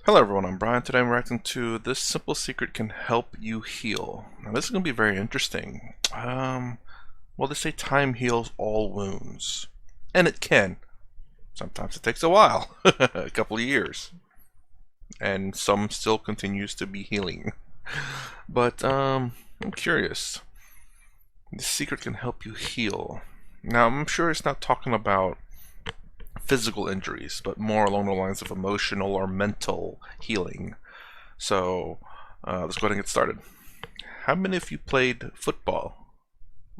Hello everyone, I'm Brian. Today I'm reacting to This Simple Secret Can Help You Heal. Now this is going to be very interesting. Well, they say time heals all wounds. And it can. Sometimes it takes a while. A couple of years. And some still continues to be healing. But, I'm curious. This secret can help you heal. Now, I'm sure it's not talking about physical injuries, but more along the lines of emotional or mental healing. So let's go ahead and get started. How many of you played football?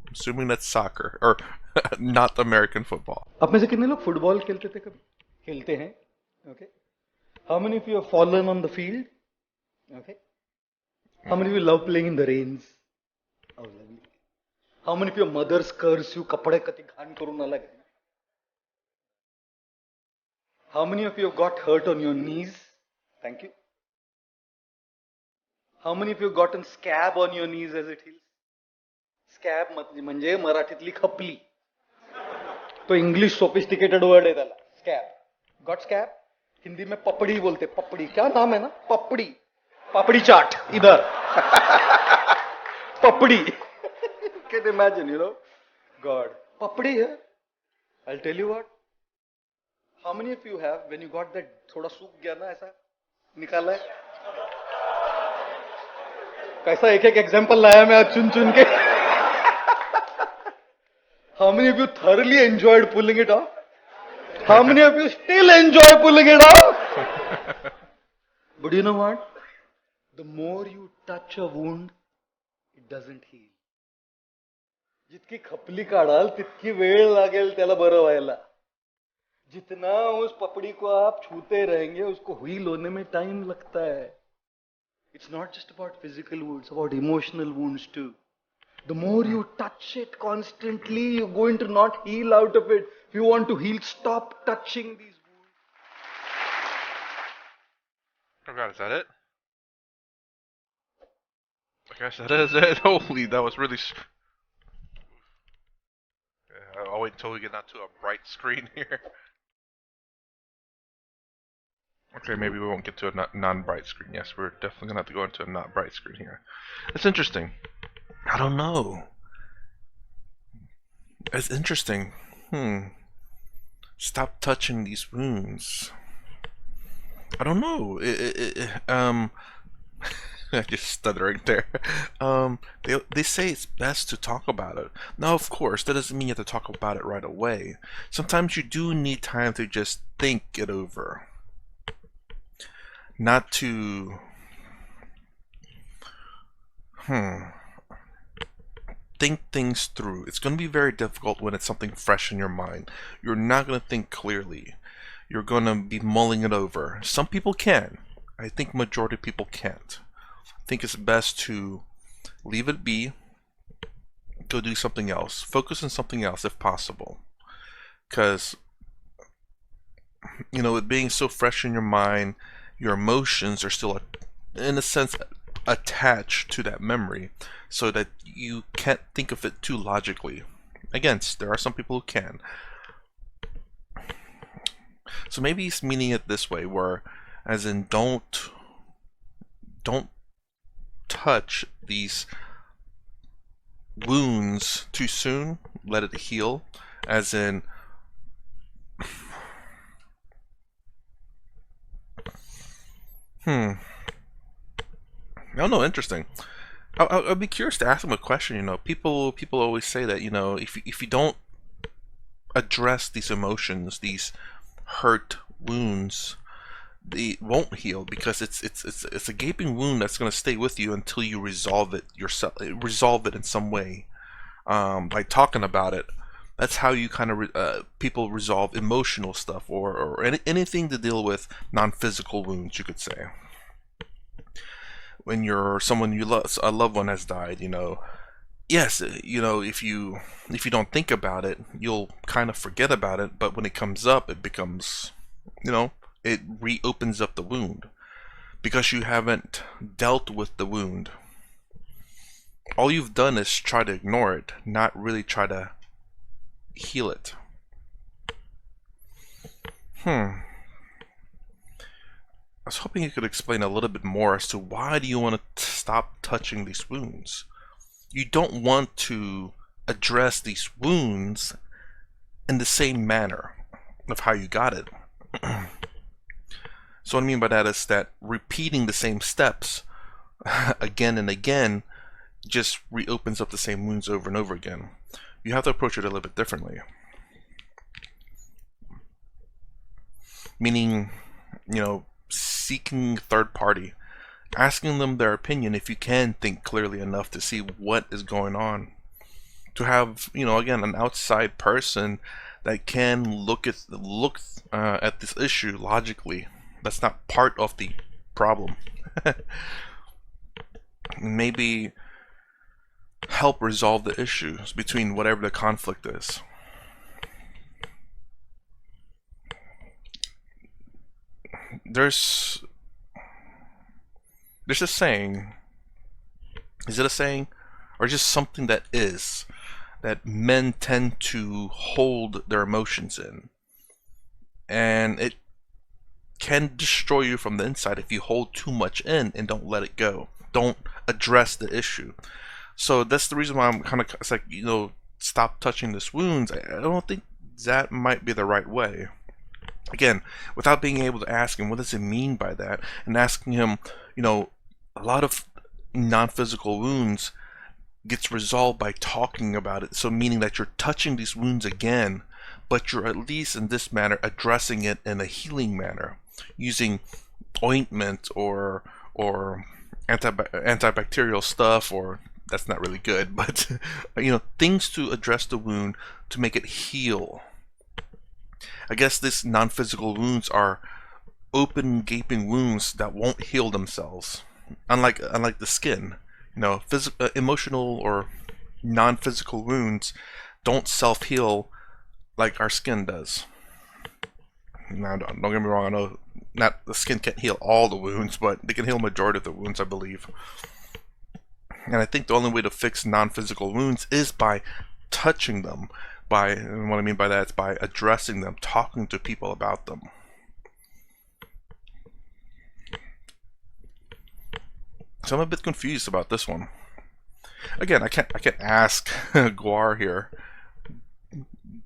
I'm assuming that's soccer, or not American football. आप में से कितने लोग football खेलते थे कभी खेलते हैं okay how many of you have fallen on the field okay how many of you love playing in the rains how many of your mothers curse you कपडे कधी घाण करू नका how many of you have got hurt on your knees thank you how many of you gotten scab on your knees as it heals scab म्हणजे मराठीतली खपली तो English sophisticated word है त्याला स्कैब गॉट स्कैब हिंदी में पपड़ी बोलते पपड़ी क्या नाम है ना पपड़ी पापड़ी चाट इधर papdi can imagine you know god papdi है I tell you what how many of you have when you got that थोड़ा सूख गया ना ऐसा निकाला है कैसा एक एक एग्जांपल लाया मैं आज चुन चुन के How many of you thoroughly enjoyed pulling it off? How many of you still enjoy pulling it off? But you know what? The more you touch a wound, it doesn't heal. जितकी खपली काढाल तितकी वेळ लागेल त्याला बरं व्हायला. जितना उस पपड़ी को आप छूते रहेंगे उसको हील होने में टाइम लगता है. It's not just about physical wounds, about emotional wounds too. The more you touch it constantly, you're going to not heal out of it. If you want to heal, stop touching these wounds. Oh god, is that it? I guess that is it. Holy, that was really... I'll wait until we get out to a bright screen here. Okay, maybe we won't get to a non-bright screen. Yes, we're definitely going to have to go into a not bright screen here. It's interesting. I don't know. It's interesting. Stop touching these wounds. I don't know. I just stuttering there. They say it's best to talk about it. Now, of course, that doesn't mean you have to talk about it right away. Sometimes you do need time to just think it over. Not to... think things through. It's going to be very difficult when it's something fresh in your mind. You're not going to think clearly. You're going to be mulling it over. Some people can. I think majority of people can't. I think it's best to leave it be, go do something else. Focus on something else if possible. Because, you know, it being so fresh in your mind, your emotions are still, in a sense, attached to that memory, so that you can't think of it too logically. Again, there are some people who can. So maybe he's meaning it this way, where, as in, don't touch these wounds too soon. Let it heal. As in, I don't know. Interesting. I'd be curious to ask them a question. You know, people always say that, you know, if you don't address these emotions, these hurt wounds, they won't heal, because it's a gaping wound that's going to stay with you until you resolve it yourself. Resolve it in some way, by talking about it. That's how you kind of people resolve emotional stuff, or anything to deal with non-physical wounds, you could say. When someone you love, a loved one has died, you know, yes, you know, if you don't think about it, you'll kind of forget about it, but when it comes up, it becomes, you know, it reopens up the wound, because you haven't dealt with the wound. All you've done is try to ignore it, not really try to heal it. was hoping you could explain a little bit more as to why do you want to stop touching these wounds. You don't want to address these wounds in the same manner of how you got it. So what I mean by that is that repeating the same steps again and again just reopens up the same wounds over and over again. You have to approach it a little bit differently. Meaning, seeking third party, asking them their opinion if you can think clearly enough to see what is going on. To have, again, an outside person that can look at this issue logically. That's not part of the problem. Maybe help resolve the issues between whatever the conflict is. There's a saying. Is it a saying? Or just something that is, that men tend to hold their emotions in. And it can destroy you from the inside if you hold too much in and don't let it go. Don't address the issue. So that's the reason why I'm kind of, it's like, stop touching this wounds. I don't think that might be the right way. Again, without being able to ask him, what does it mean by that? And asking him, a lot of non-physical wounds gets resolved by talking about it. So meaning that you're touching these wounds again, but you're at least in this manner addressing it in a healing manner, using ointment or antibacterial stuff, or that's not really good, but things to address the wound to make it heal. I guess these non-physical wounds are open, gaping wounds that won't heal themselves. Unlike the skin, emotional or non-physical wounds don't self-heal like our skin does. Now, don't get me wrong. I know not the skin can't heal all the wounds, but they can heal majority of the wounds, I believe. And I think the only way to fix non-physical wounds is by touching them. And what I mean by that is by addressing them, talking to people about them. So I'm a bit confused about this one. Again, I can't ask Gaur here.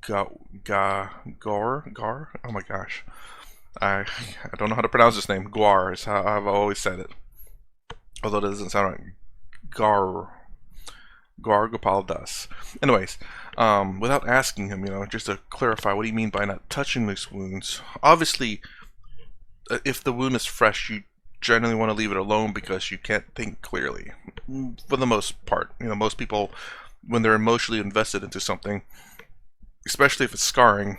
Gaur? Oh my gosh. I don't know how to pronounce his name. Gaur is how I've always said it. Although it doesn't sound right. Gaur Gopal Das. Anyways, without asking him, just to clarify, what do you mean by not touching these wounds? Obviously, if the wound is fresh, you generally want to leave it alone because you can't think clearly. For the most part, most people, when they're emotionally invested into something, especially if it's scarring,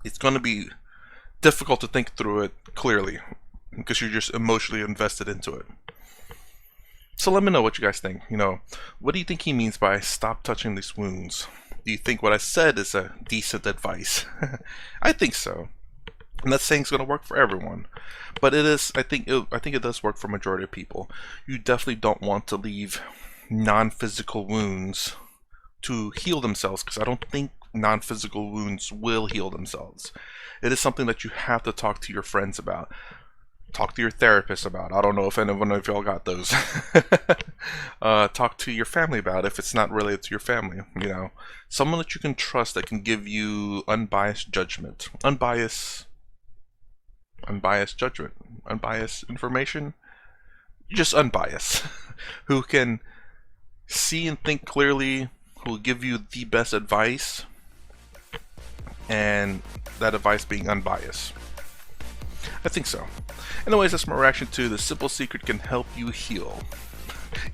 it's going to be difficult to think through it clearly because you're just emotionally invested into it. So let me know what you guys think. What do you think he means by stop touching these wounds? Do you think what I said is a decent advice? I think so. I'm not saying it's going to work for everyone, but it is. I think it does work for a majority of people. You definitely don't want to leave non-physical wounds to heal themselves, because I don't think non-physical wounds will heal themselves. It is something that you have to talk to your friends about. Talk to your therapist about. I don't know if anyone of y'all got those. Talk to your family about if it's not related to your family. Someone that you can trust that can give you unbiased judgment, unbiased judgment, unbiased information, just unbiased, who can see and think clearly, who will give you the best advice, and that advice being unbiased. I think so. Anyways, that's my reaction to The Simple Secret Can Help You Heal.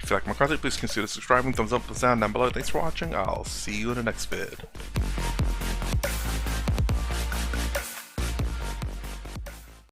If you like my content, please consider subscribing, thumbs up, thumbs down below. Thanks for watching. I'll see you in the next vid.